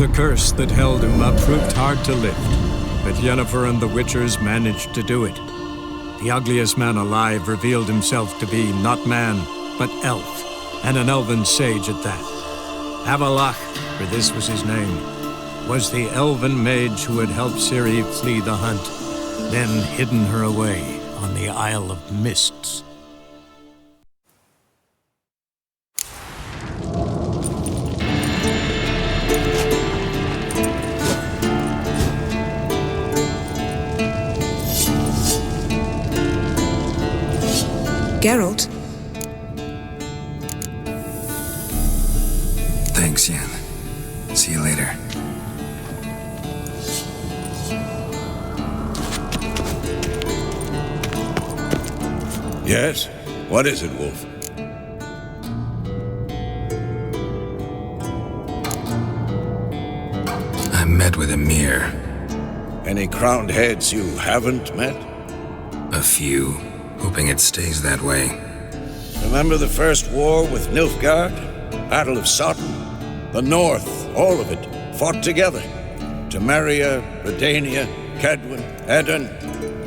The curse that held him up proved hard to lift, but Yennefer and the Witchers managed to do it. The ugliest man alive revealed himself to be not man, but elf, and an elven sage at that. Avalach, for this was his name, was the elven mage who had helped Ciri flee the hunt, then hidden her away on the Isle of Mists. Geralt? Thanks, Yen. See you later. Yes? What is it, Wolf? I met with Emir. Any crowned heads you haven't met? A few. Hoping it stays that way. Remember the first war with Nilfgaard? Battle of Sotten? The North, all of it, fought together. Temeria, Redania, Cadwyn, Edan.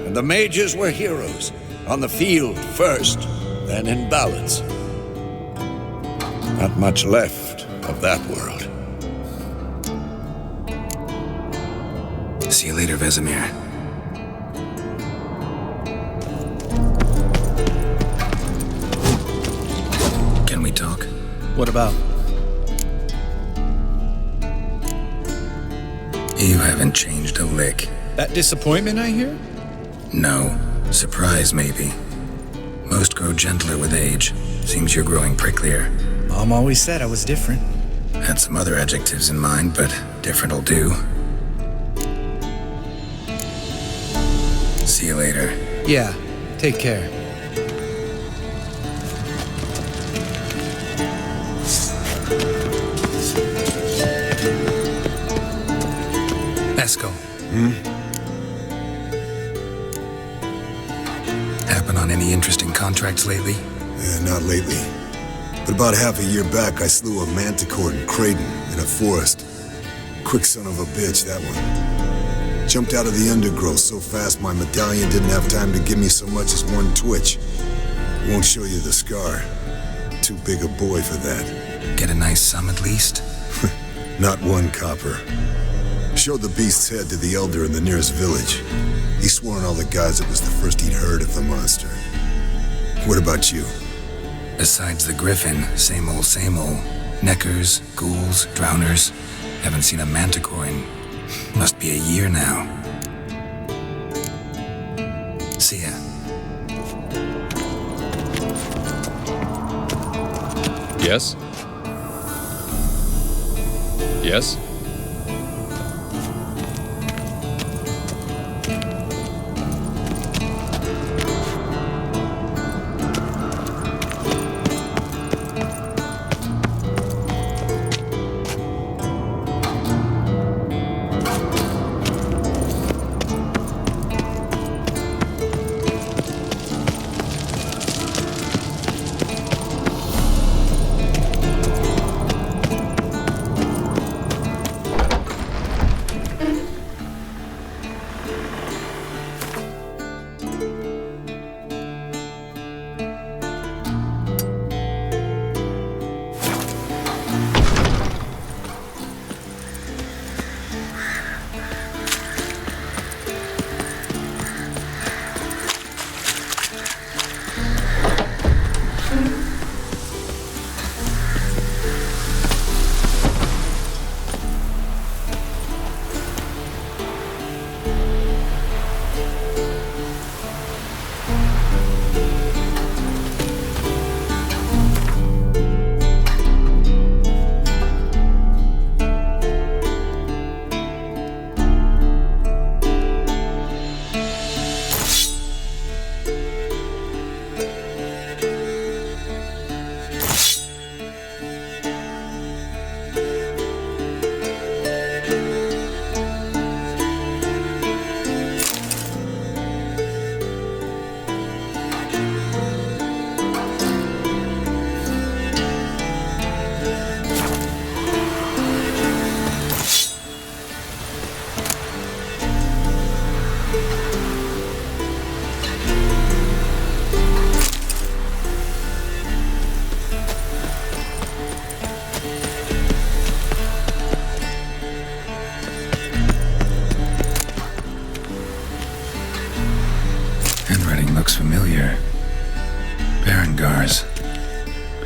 And the mages were heroes. On the field first, then in ballads. Not much left of that world. See you later, Vesemir. Can we talk? What about? You haven't changed a lick. That disappointment I hear? No. Surprise, maybe. Most grow gentler with age. Seems you're growing pricklier. Mom always said I was different. Had some other adjectives in mind, but different'll do. See you later. Yeah, take care. Esco. Happen on any interesting contracts lately? Not lately. But about half a year back, I slew a manticore in Creighton, in a forest. Quick son of a bitch, that one. Jumped out of the undergrowth so fast my medallion didn't have time to give me so much as one twitch. Won't show you the scar. Too big a boy for that. Get a nice sum at least? Not one copper. Showed the beast's head to the elder in the nearest village. He swore on all the gods it was the first he'd heard of the monster. What about you? Besides the griffin, same old, same old. Neckers, ghouls, drowners. Haven't seen a manticore in... must be a year now. See ya. Yes? Yes?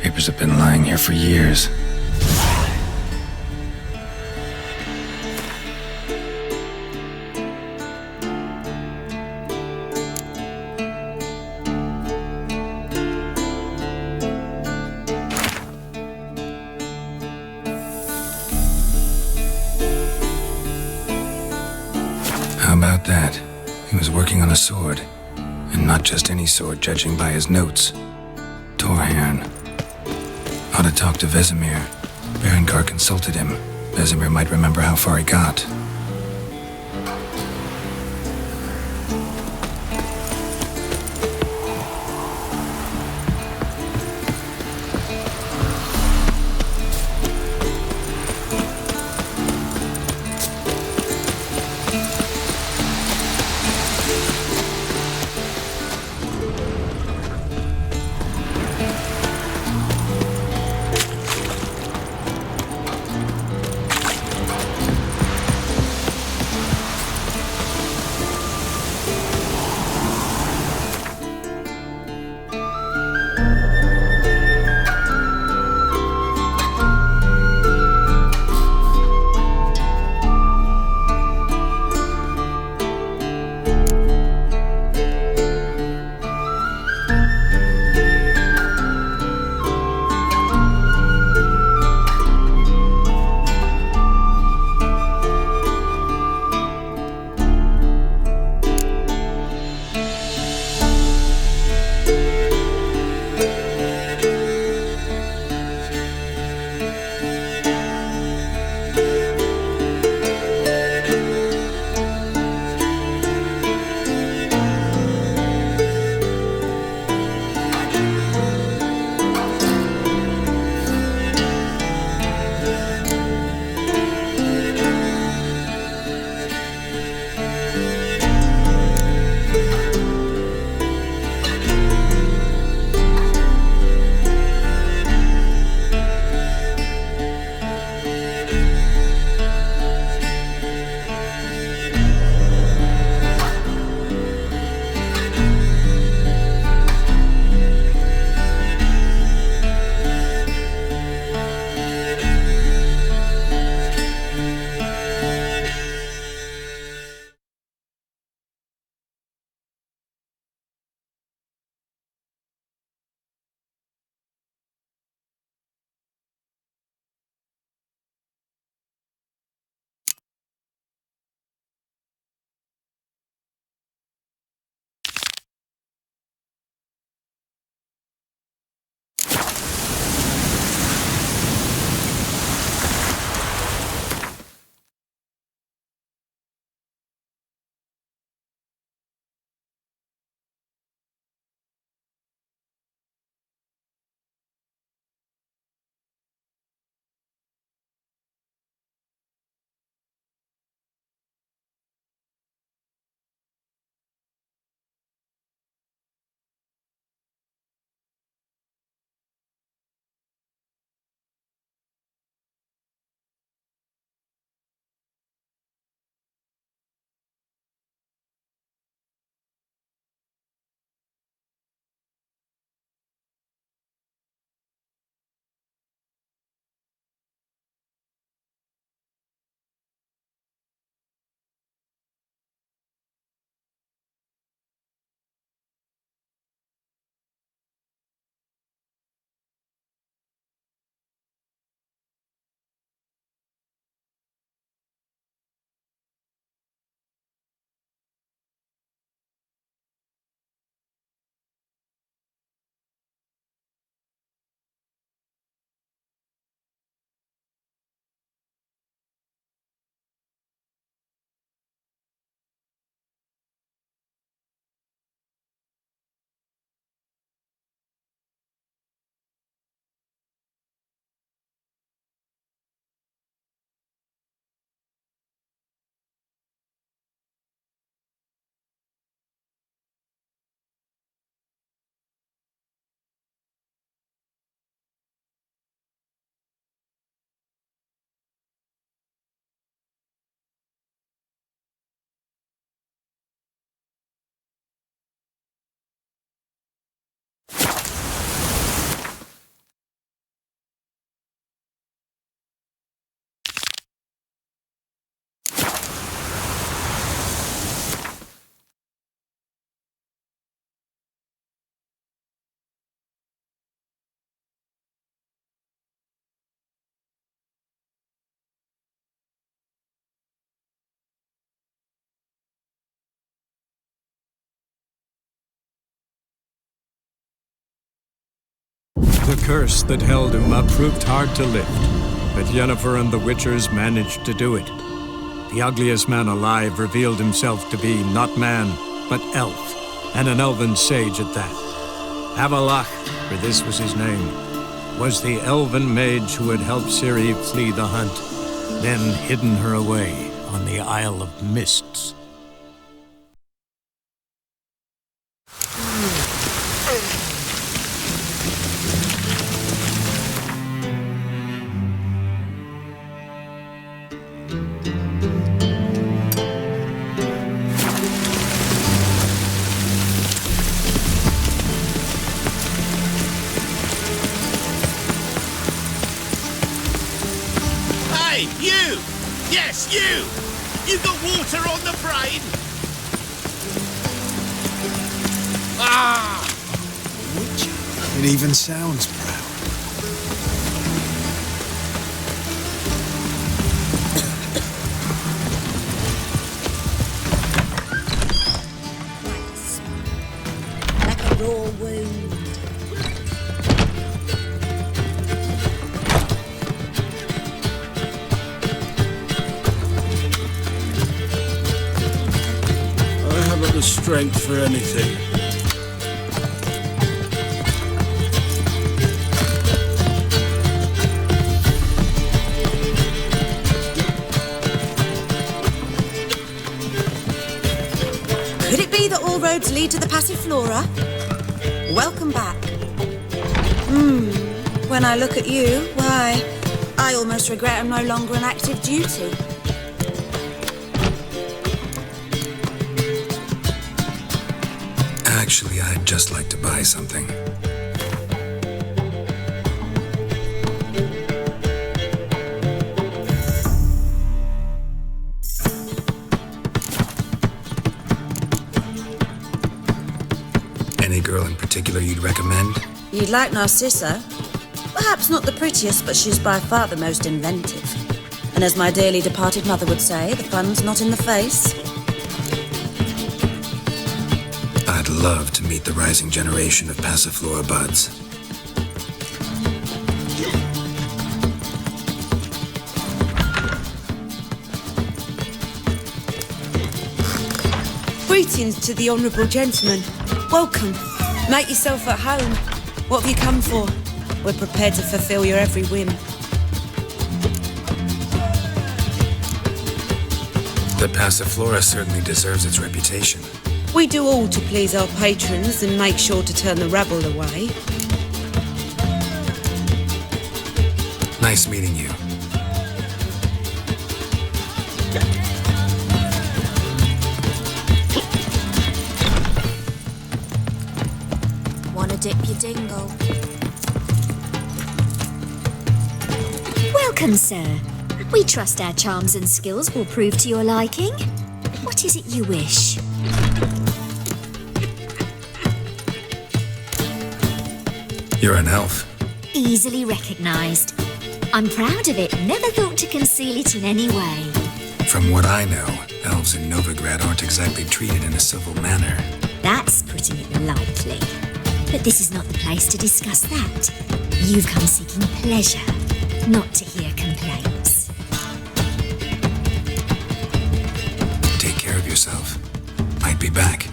Papers have been lying here for years. How about that? He was working on a sword. And not just any sword, judging by his notes. Torhern. Ought to talk to Vesemir. Berengar consulted him. Vesemir might remember how far he got. curse that held Uma proved hard to lift, but Yennefer and the Witchers managed to do it. The ugliest man alive revealed himself to be not man, but elf, and an elven sage at that. Avalach, for this was his name, was the elven mage who had helped Ciri flee the hunt, then hidden her away on the Isle of Mists. You! Yes, you! You got water on the brain? Ah! Witcher. It even sounds proud. Like a raw wound. The strength for anything. Could it be that all roads lead to the Passiflora? Welcome back. When I look at you, why, I almost regret I'm no longer on active duty. Actually, I'd just like to buy something. Any girl in particular you'd recommend? You'd like Narcissa? Perhaps not the prettiest, but she's by far the most inventive. And as my dearly departed mother would say, the fun's not in the face. I'd love to meet the rising generation of Passiflora buds. Greetings to the honourable gentleman. Welcome. Make yourself at home. What have you come for? We're prepared to fulfil your every whim. The Passiflora certainly deserves its reputation. We do all to please our patrons and make sure to turn the rabble away. Nice meeting you. Wanna dip your dingle? Welcome, sir. We trust our charms and skills will prove to your liking. What is it you wish? You're an elf. Easily recognized. I'm proud of it. Never thought to conceal it in any way. From what I know, elves in Novigrad aren't exactly treated in a civil manner. That's putting it lightly. But this is not the place to discuss that. You've come seeking pleasure, not to hear complaints. Take care of yourself. Might be back.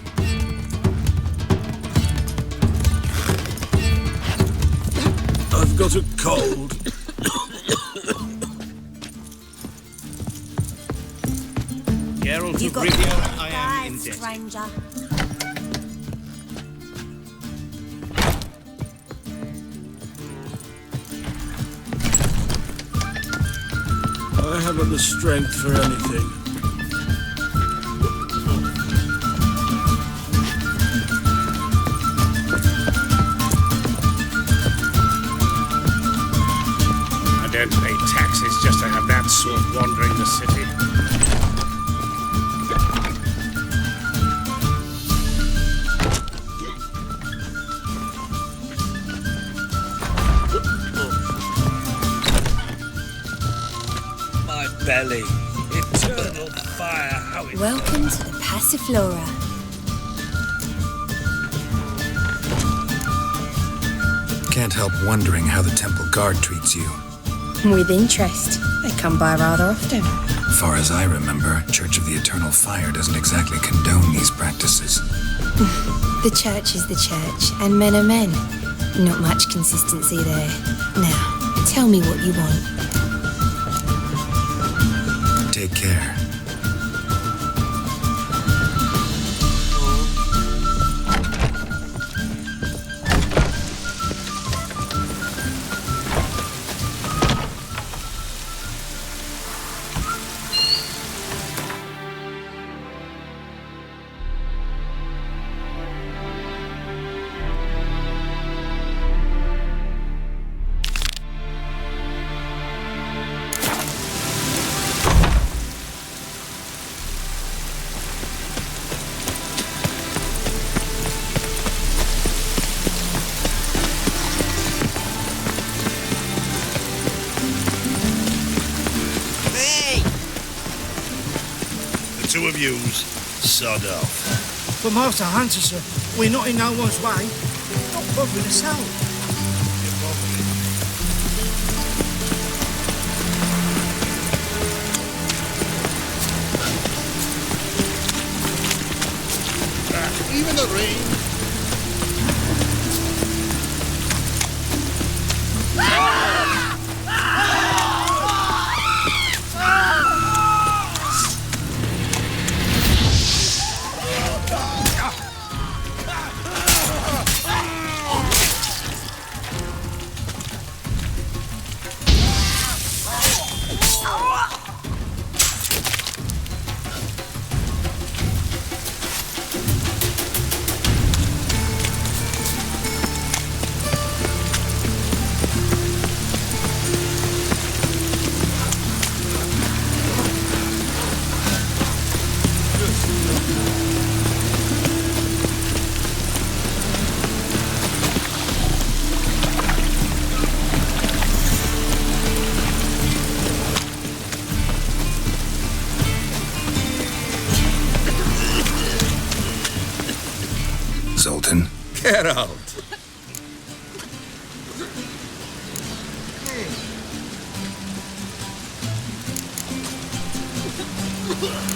I've got a cold. Geralt You of got Rivia, I am in debt. stranger. I haven't the strength for anything. I don't pay taxes just to have that sort wandering the city. My belly. Eternal fire. How it... Welcome to the Passiflora. can't help wondering how the temple guard treats you. With interest. They come by rather often. Far as I remember, Church of the Eternal Fire doesn't exactly condone these practices. The church is the church, and men are men. Not much consistency there. Now, tell me what you want. Take care. Two of yous, sod off. But Master Hunter, sir, we're not in no one's way. Not bothering us out. Even the rain. Zoltan. Get out.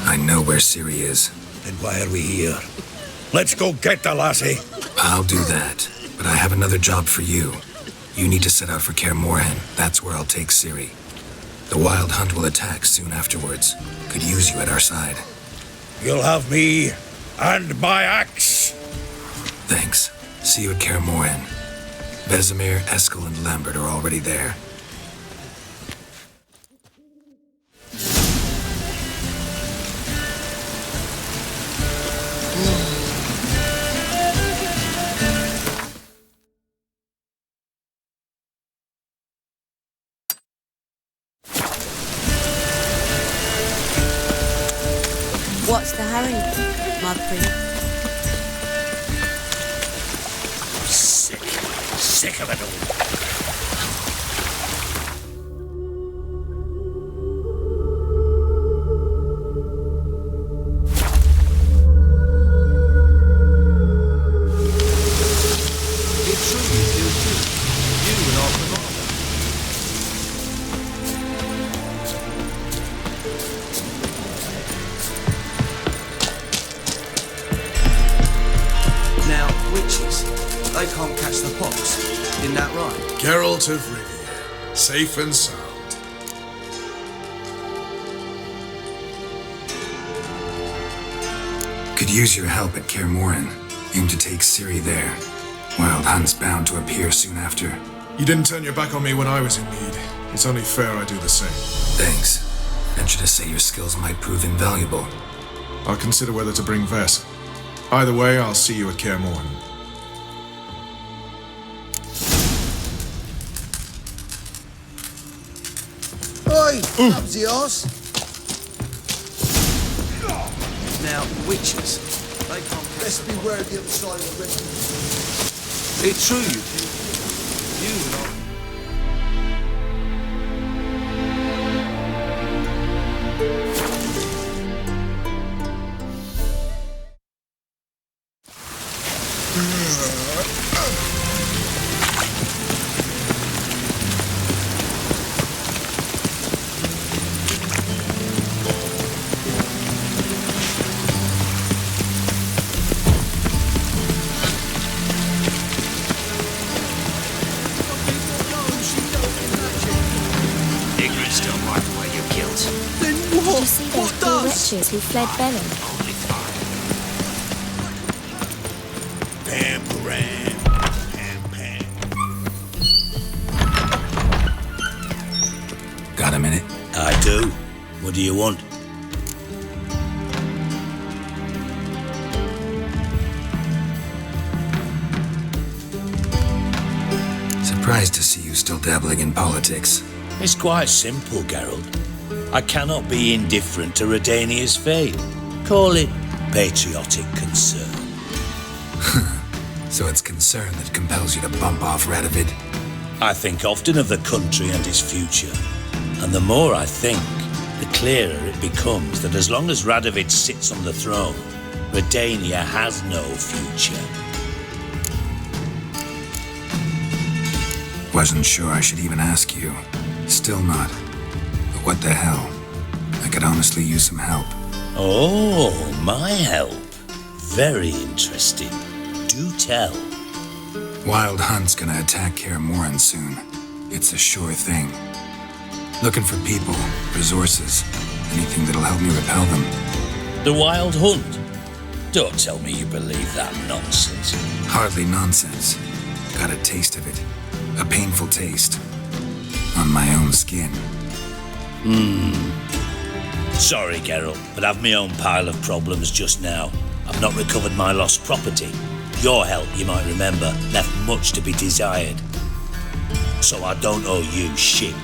I know where Ciri is. Then why are we here? Let's go get the lassie. I'll do that, but I have another job for you. You need to set out for Kaer Morhen. That's where I'll take Ciri. The Wild Hunt will attack soon afterwards. Could use you at our side. You'll have me and my axe. Thanks. See you at Kaer Morhen. Vesemir, Eskel, and Lambert are already there. What's the hurry, my prince? Sick of it all. It's true you killed you and our commander. Now, witches, they can't catch the pox. Isn't that right? Geralt of Rivia, safe and sound. Could use your help at Kaer Morhen. Aim to take Ciri there. Wild Hunt's bound to appear soon after. You didn't turn your back on me when I was in need. It's only fair I do the same. Thanks. Venture to say your skills might prove invaluable. I'll consider whether to bring Vess. Either way, I'll see you at Kaer Morhen. Oi, clumsy arse. Now, witches, they can't catch Best the beware of the other side of the river. pox. It's true you killed you and our... you see those poor wretches who fled Bellum? Pam, pam, pam, pam. Got a minute? I do. What do you want? Surprised to see you still dabbling in politics. It's quite simple, Geralt. I cannot be indifferent to Redania's fate. Call it patriotic concern. So it's concern that compels you to bump off Radovid? I think often of the country and its future. And the more I think, the clearer it becomes that as long as Radovid sits on the throne, Redania has no future. Wasn't sure I should even ask you. Still not. But what the hell? I could honestly use some help. Oh, my help. Very interesting. Do tell. Wild Hunt's gonna attack Kaer Morhen soon. It's a sure thing. Looking for people, resources, anything that'll help me repel them. The Wild Hunt? Don't tell me you believe that nonsense. Hardly nonsense. Got a taste of it. A painful taste. On my own skin. Sorry, Geralt, but I've my own pile of problems just now. I've not recovered my lost property. Your help, you might remember, left much to be desired. So I don't owe you shit.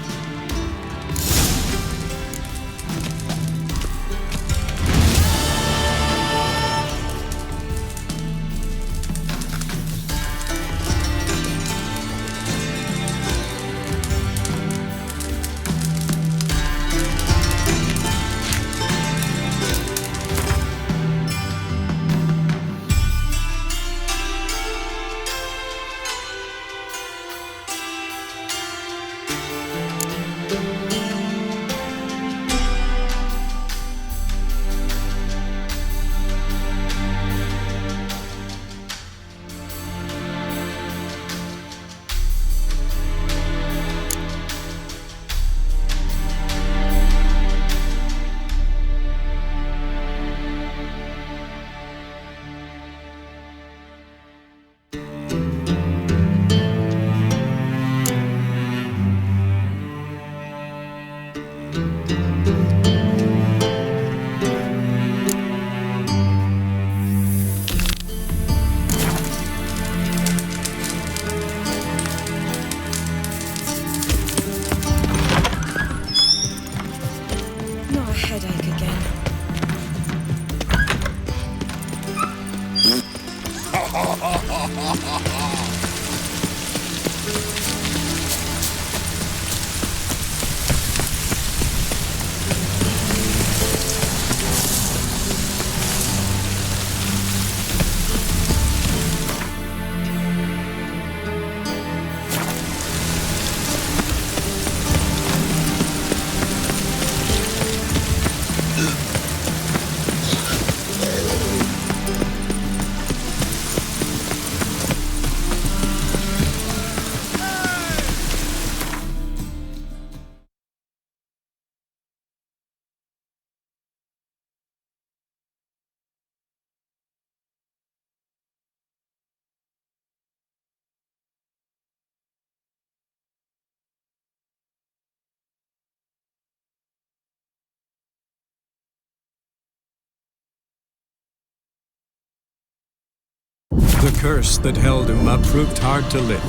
The curse that held him up proved hard to lift,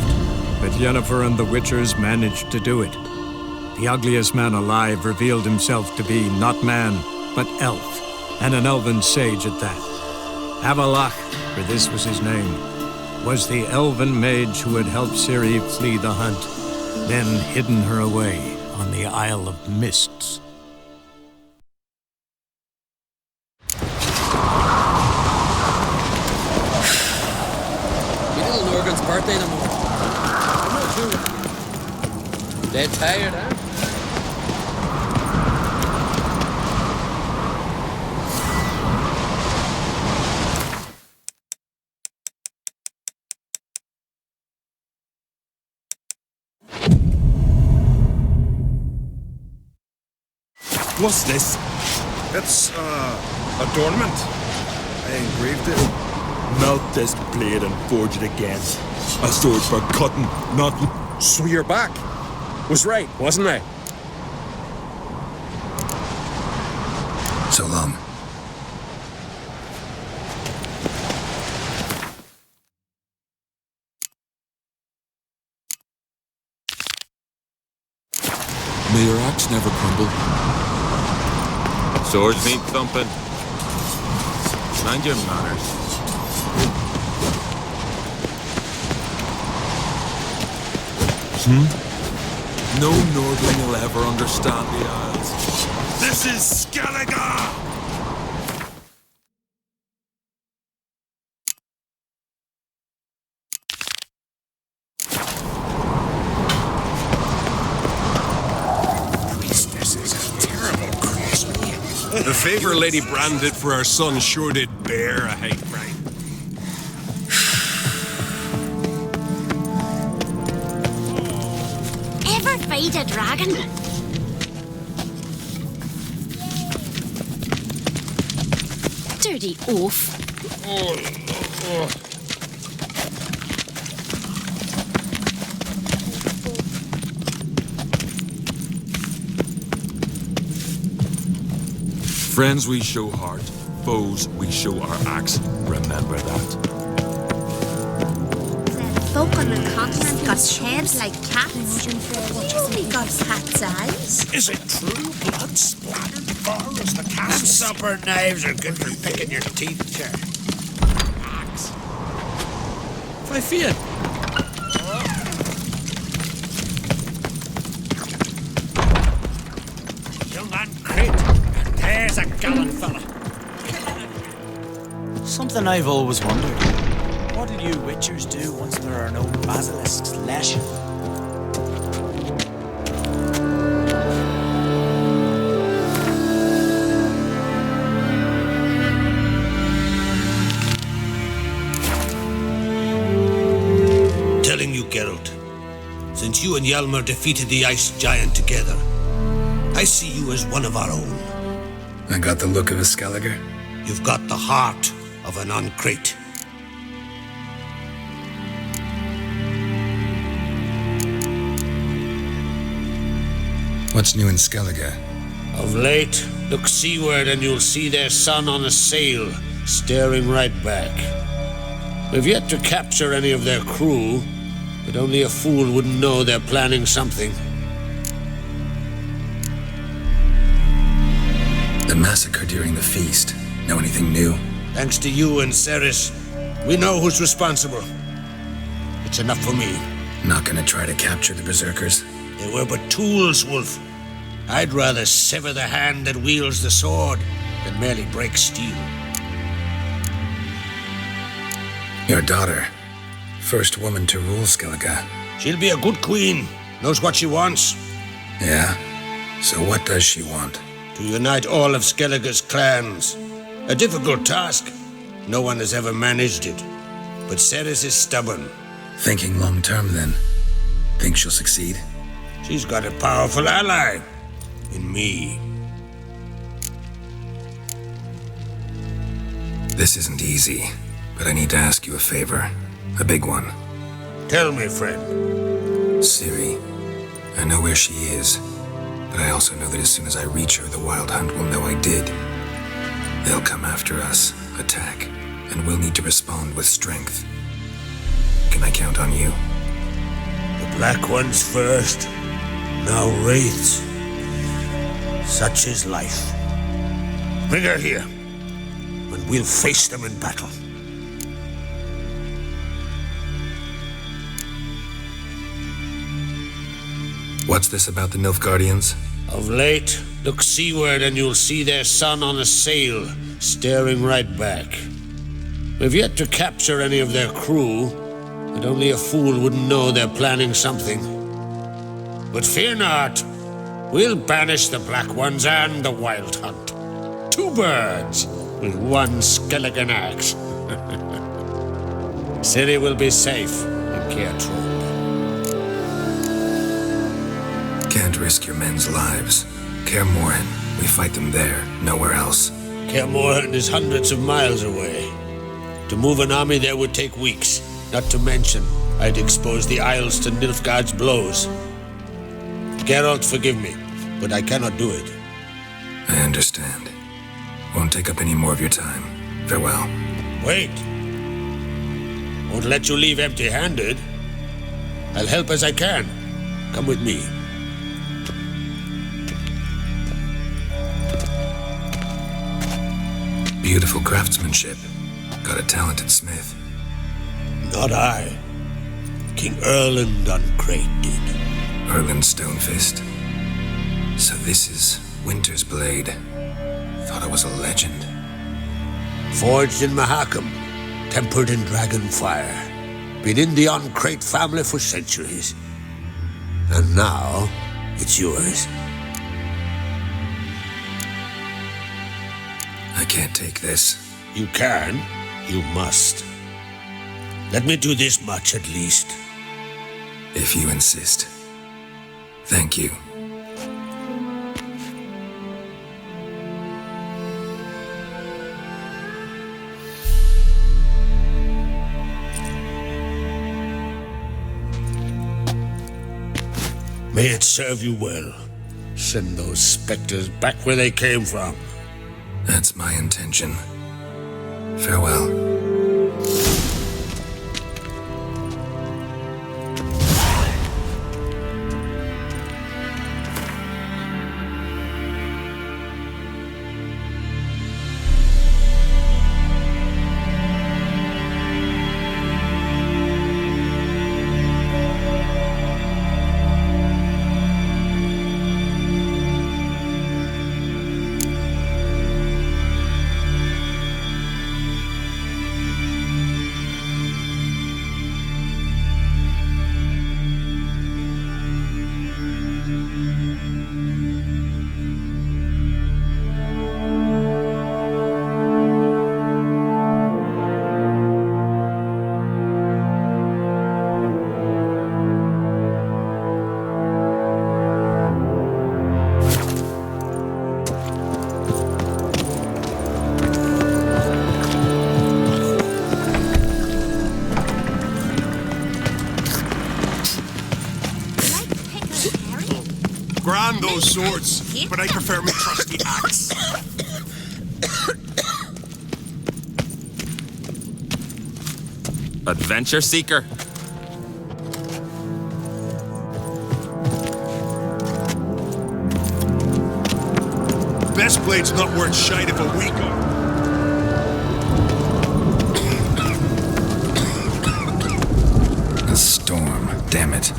but Yennefer and the Witchers managed to do it. The ugliest man alive revealed himself to be not man, but elf, and an elven sage at that. Avalach, for this was his name, was the elven mage who had helped Ciri flee the hunt, then hidden her away on the Isle of Mists. Morgan's birthday in the morning. I'm not sure. Dead tired, huh? What's this? It's, adornment. I engraved it. Melt this blade and forge it again. A sword for cutting, not... So you're back. Was right, wasn't I? So long. May your axe never crumble. Swords need thumping. Mind your manners. No Nordling will ever understand the Isles. This is Skellige! Priestess is a terrible craftsman. The favor Lady Brand did for our son sure did bear a hate price. Ever fight a dragon? Dirty oaf. Friends we show heart, foes we show our axe. Remember that. Folk on the continent got heads like cats. Only got cat's eyes. Is it true blood splattered far as the castle? And supper knives are good for picking your teeth, sir. Axe. I fear. Young and crate. There's a gallant fella. Something I've always wondered. What did you witchers do once there are no basilisks left? Telling you, Geralt, since you and Hjalmar defeated the ice giant together, I see you as one of our own. I got the look of a Skellige. You've got the heart of an uncrate. What's new in Skellige? Of late, look seaward and you'll see their sun on a sail, staring right back. We've yet to capture any of their crew, but only a fool wouldn't know they're planning something. The massacre during the feast. Know anything new? Thanks to you and Ceres, we know who's responsible. It's enough for me. Not gonna try to capture the berserkers? They were but tools, Wolf. I'd rather sever the hand that wields the sword than merely break steel. Your daughter. First woman to rule Skellige. She'll be a good queen. Knows what she wants. Yeah? So what does she want? To unite all of Skellige's clans. A difficult task. No one has ever managed it. But Ceres is stubborn. Thinking long term, then. Think she'll succeed? She's got a powerful ally. In me. This isn't easy, but I need to ask you a favor. A big one. Tell me, friend. Ciri. I know where she is, but I also know that as soon as I reach her, the Wild Hunt will know I did. They'll come after us, attack, and we'll need to respond with strength. Can I count on you? The Black Ones first, now Wraiths. Such is life. Bring her here, and we'll face them in battle. What's this about the Nilfgaardians? Of late, look seaward and you'll see their sun on a sail, staring right back. We've yet to capture any of their crew, but only a fool wouldn't know they're planning something. But fear not, we'll banish the Black Ones and the Wild Hunt. 2 birds with 1 skeleton axe. Ciri will be safe in Caertrug. Can't risk your men's lives. Kaer Morhen. We fight them there, nowhere else. Caermorhen is hundreds of miles away. To move an army there would take weeks. Not to mention, I'd expose the Isles to Nilfgaard's blows. Geralt, forgive me, but I cannot do it. I understand. Won't take up any more of your time. Farewell. Wait. Won't let you leave empty-handed. I'll help as I can. Come with me. Beautiful craftsmanship. Got a talented smith. Not I. King Erland Uncrate did. Erland Stonefist. So this is Winter's Blade. Thought I was a legend. Forged in Mahakam. Tempered in dragon fire. Been in the Uncrate family for centuries. And now, it's yours. I can't take this. You can. You must. Let me do this much at least. If you insist. Thank you. May it serve you well. Send those specters back where they came from. That's my intention. Farewell. Grand those swords, but I prefer my trusty axe. Adventure seeker. Best blade's not worth shite of a week on. A storm, damn it.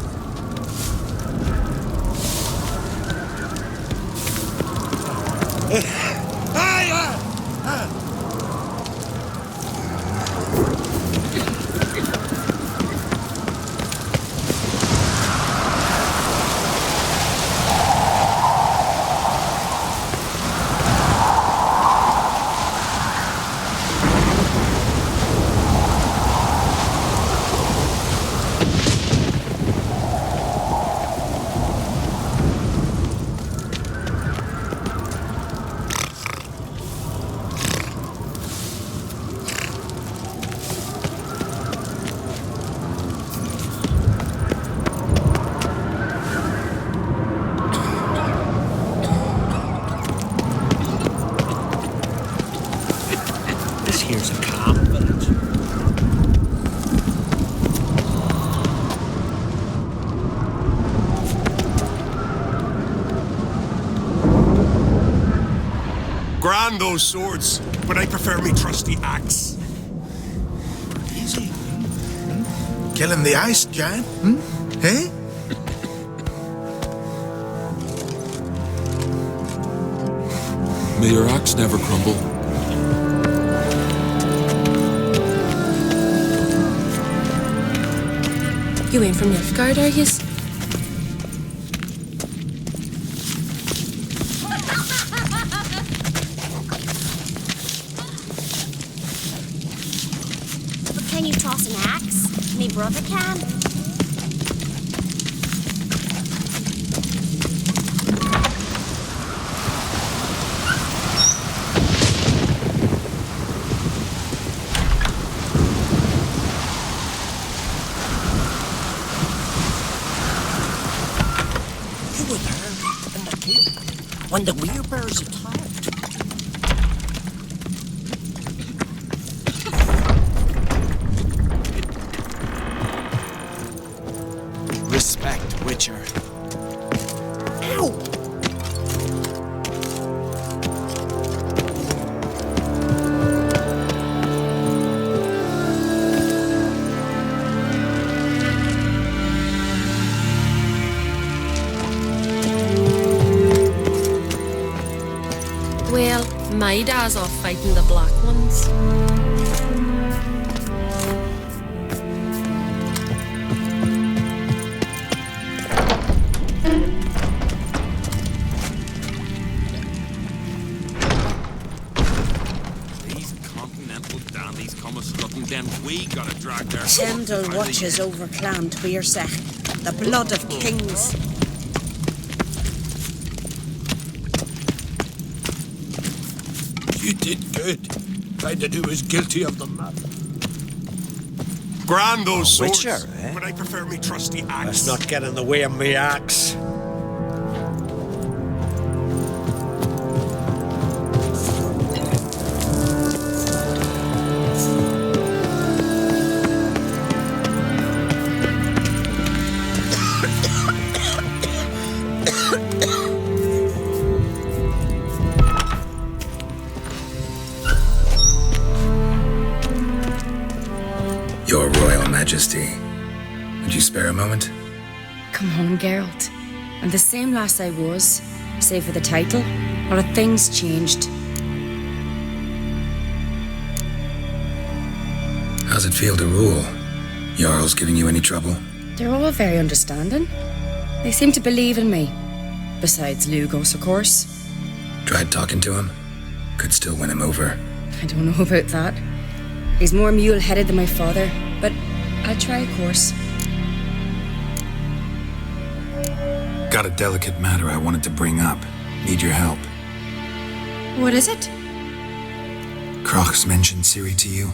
Here's a calm village. Grand those swords, but I prefer me trusty axe. Easy. Killing the ice giant, Hey? May your axe never crumble. You ain't from Nilfgaard, are yous? But can you toss an axe? Me brother can. You were there in the keep when the werebears attacked. Respect, Witcher. Ow! Well, my dad's off fighting the black ones. These continental dandies come a-strutting, then we gotta drag their... Sendel watches over Clan Tweersech, the blood of kings. You did good. Find that who was guilty of the matter. Grand those swords, Witcher, eh? but I prefer me trusty axe. Let's not get in the way of me axe. Your Royal Majesty, would you spare a moment? Come on, Geralt. I'm the same lass I was, save for the title, or have things changed? How's it feel to rule? Jarl's giving you any trouble? They're all very understanding. They seem to believe in me. Besides Lugos, of course. Tried talking to him? Could still win him over. I don't know about that. He's more mule-headed than my father, but I'll try, of course. Got a delicate matter I wanted to bring up. Need your help. What is it? Kroch's mentioned Ciri to you?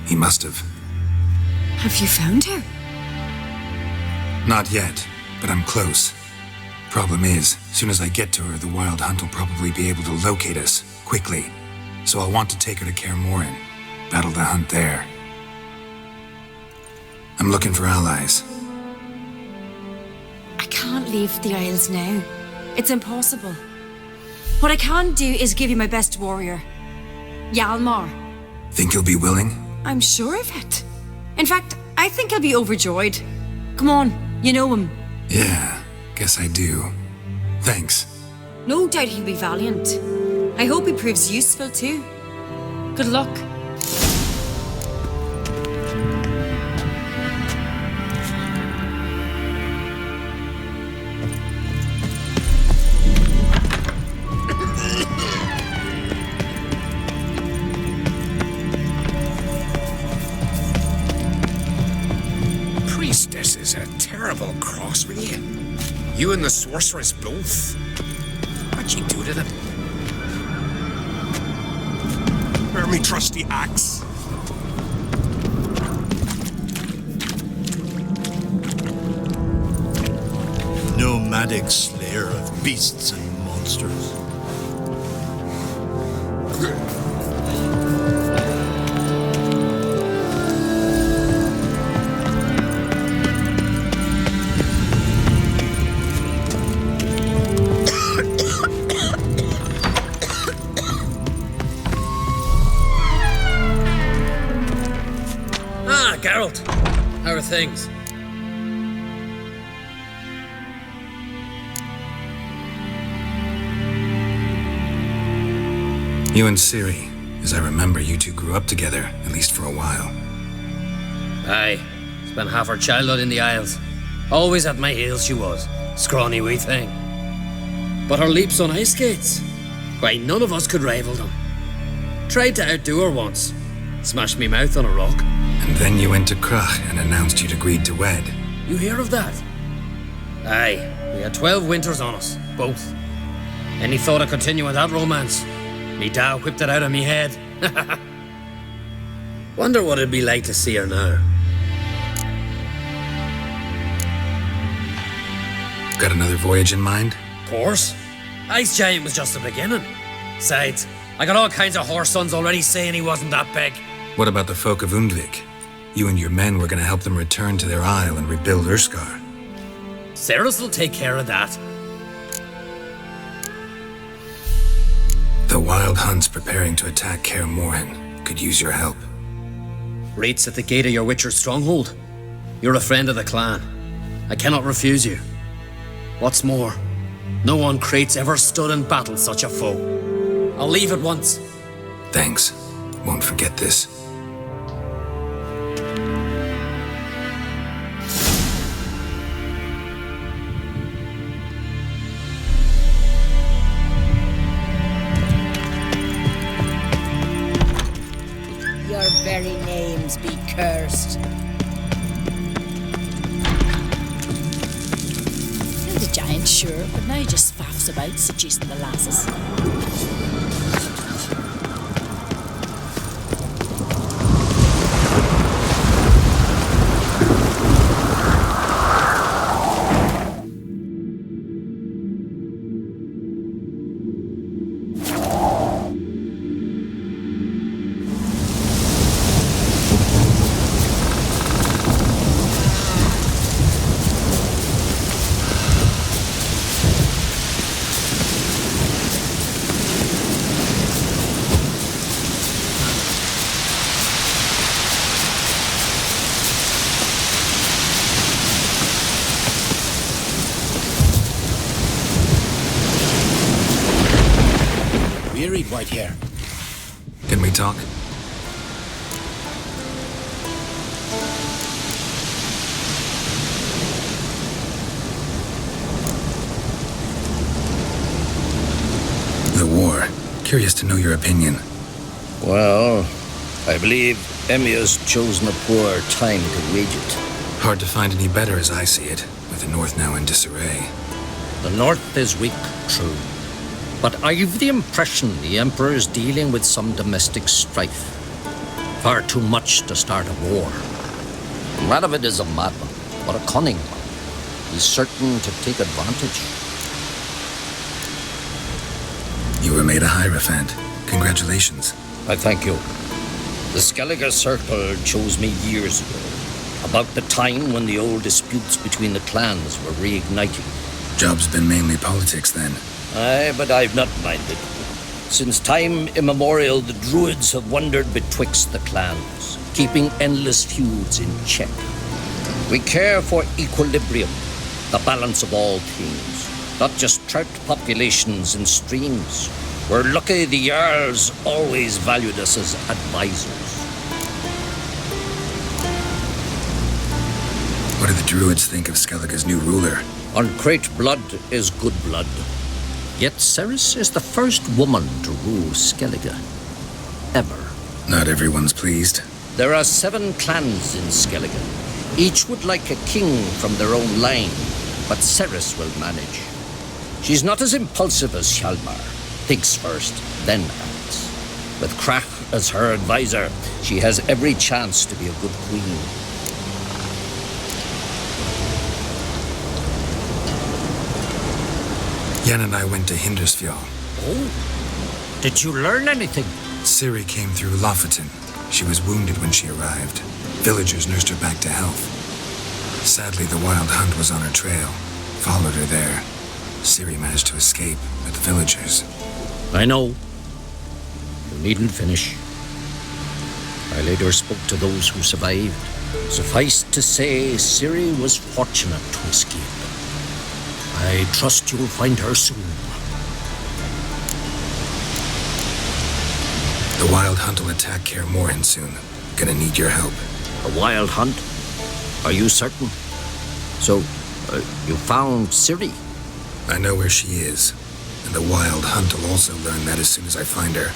He must have. Have you found her? Not yet, but I'm close. Problem is, soon as I get to her, the Wild Hunt will probably be able to locate us, quickly. So I'll want to take her to Kaer Morhen. Battle the hunt there. I'm looking for allies. I can't leave the Isles now. It's impossible. What I can do is give you my best warrior, Hjalmar. Think you'll be willing? I'm sure of it. In fact, I think he'll be overjoyed. Come on, you know him. Yeah, guess I do. Thanks. No doubt he'll be valiant. I hope he proves useful too. Good luck. Priestess is a terrible cross with you. You and the sorceress both. What'd you do to them? Bear me trusty axe. Nomadic slayer of beasts and monsters. Geralt, how are things? You and Ciri. As I remember, you two grew up together, at least for a while. Aye, spent half her childhood in the Isles. Always at my heels she was, scrawny wee thing. But her leaps on ice skates, why, none of us could rival them. Tried to outdo her once, smashed me mouth on a rock. And then you went to Kroch and announced you'd agreed to wed. You hear of that? Aye, we had 12 winters on us, both. Any thought of continuing that romance? Me dad whipped it out of me head. Wonder what it'd be like to see her now. Got another voyage in mind? Of course. Ice Giant was just the beginning. Besides, I got all kinds of horse sons already saying he wasn't that big. What about the folk of Undvik? You and your men were gonna help them return to their isle and rebuild Urskar. Ceres will take care of that. The Wild Hunt's preparing to attack Kaer Morhen. Could use your help. Rates at the gate of your Witcher's stronghold. You're a friend of the clan. I cannot refuse you. What's more, no one Krait's ever stood in battle such a foe. I'll leave at once. Thanks. Won't forget this. Your very names be cursed. You're the giant, sure, but now he just faffs about seducing the lasses. Wearied white hair. Can we talk? The war. Curious to know your opinion. Well, I believe Emia's chosen a poor time to wage it. Hard to find any better as I see it, with the North now in disarray. The North is weak, true. But I've the impression the Emperor is dealing with some domestic strife. Far too much to start a war. Radovid is a madman, but a cunning one. He's certain to take advantage. You were made a Hierophant. Congratulations. I thank you. The Skellige Circle chose me years ago, about the time when the old disputes between the clans were reigniting. Job's been mainly politics then. Aye, but I've not minded. Since time immemorial, the Druids have wandered betwixt the clans, keeping endless feuds in check. We care for equilibrium, the balance of all things, not just trout populations and streams. We're lucky the Jarls always valued us as advisors. What do the Druids think of Skellige's new ruler? Uncrate blood is good blood. Yet Ceres is the first woman to rule Skellige. Ever. Not everyone's pleased. There are 7 clans in Skellige. Each would like a king from their own line, but Ceres will manage. She's not as impulsive as Hjalmar. Thinks first, then acts. With Krach as her advisor, she has every chance to be a good queen. Yen and I went to Hindersfjall. Oh? Did you learn anything? Ciri came through Lofoten. She was wounded when she arrived. Villagers nursed her back to health. Sadly, the Wild Hunt was on her trail. Followed her there. Ciri managed to escape, but the villagers... I know. You needn't finish. I later spoke to those who survived. Suffice to say, Ciri was fortunate to escape. I trust you'll find her soon. The Wild Hunt will attack Kaer Morhen soon. Gonna need your help. A Wild Hunt? Are you certain? So, you found Ciri? I know where she is. And the Wild Hunt will also learn that as soon as I find her.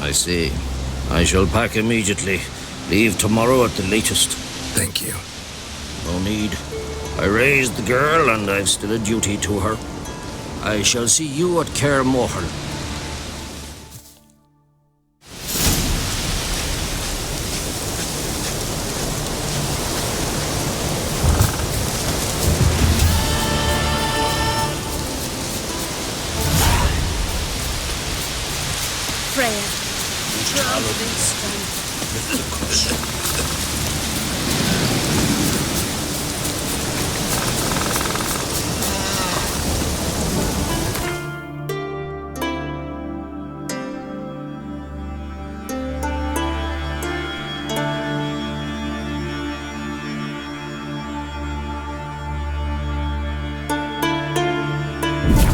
I see. I shall pack immediately. Leave tomorrow at the latest. Thank you. No need. I raised the girl, and I've still a duty to her. I shall see you at Kaer Morhen. brave. Trump in strength.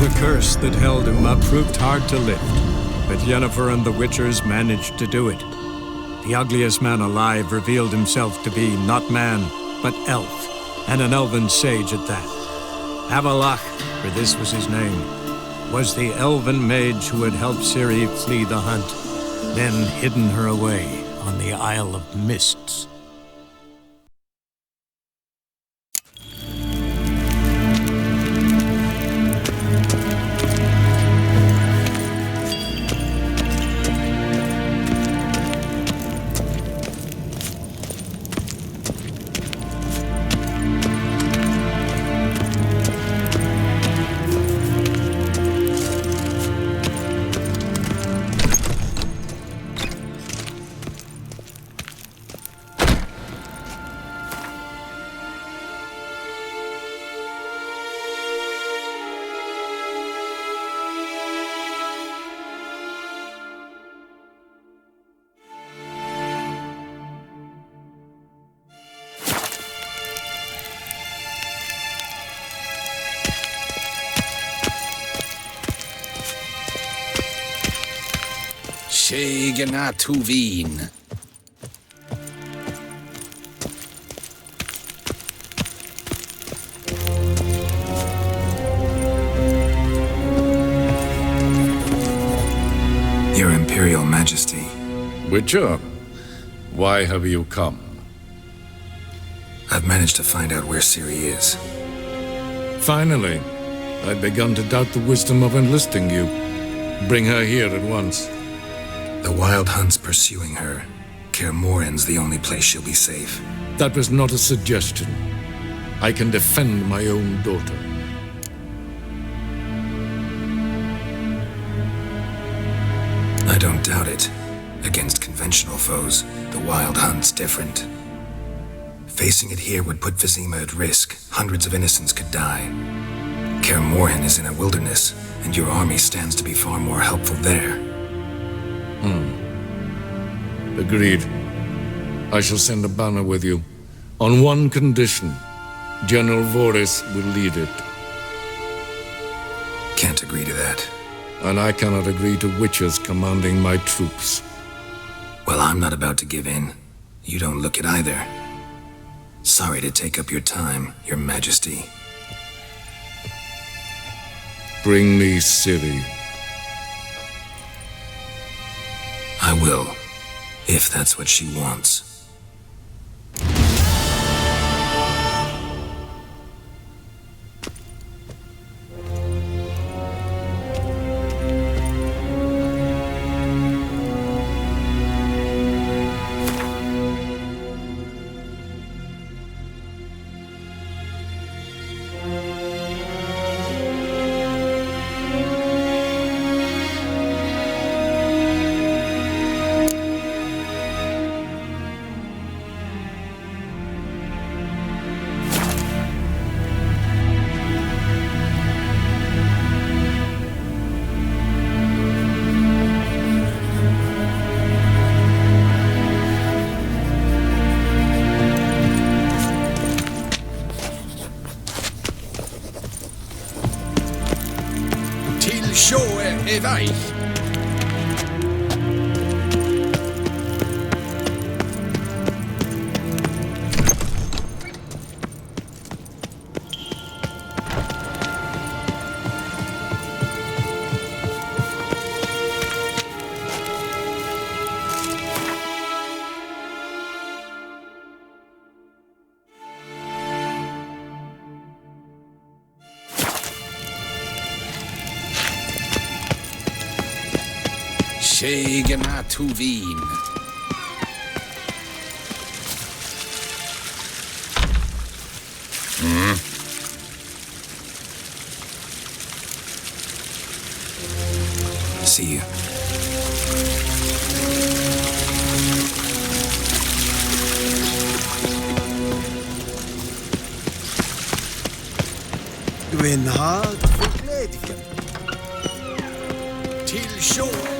The curse that held him up proved hard to lift, but Yennefer and the Witchers managed to do it. The ugliest man alive revealed himself to be not man, but elf, and an elven sage at that. Avalach, for this was his name, was the elven mage who had helped Ciri flee the hunt, then hidden her away on the Isle of Mists. Gena Tuvin. Your Imperial Majesty. Witcher, why have you come? I've managed to find out where Ciri is. Finally. I'd begun to doubt the wisdom of enlisting you. Bring her here at once. The Wild Hunt's pursuing her. Kaer Morhen's the only place she'll be safe. That was not a suggestion. I can defend my own daughter. I don't doubt it. Against conventional foes, the Wild Hunt's different. Facing it here would put Vizima at risk. Hundreds of innocents could die. Kaer Morhen is in a wilderness, and your army stands to be far more helpful there. Agreed. I shall send a banner with you. On one condition. General Voris will lead it. Can't agree to that. And I cannot agree to Witchers commanding my troops. Well, I'm not about to give in. You don't look it either. Sorry to take up your time, Your Majesty. Bring me Ciri. I will, if that's what she wants. Gena Tuvin. See you. Du är en halt för glädjen. Till show.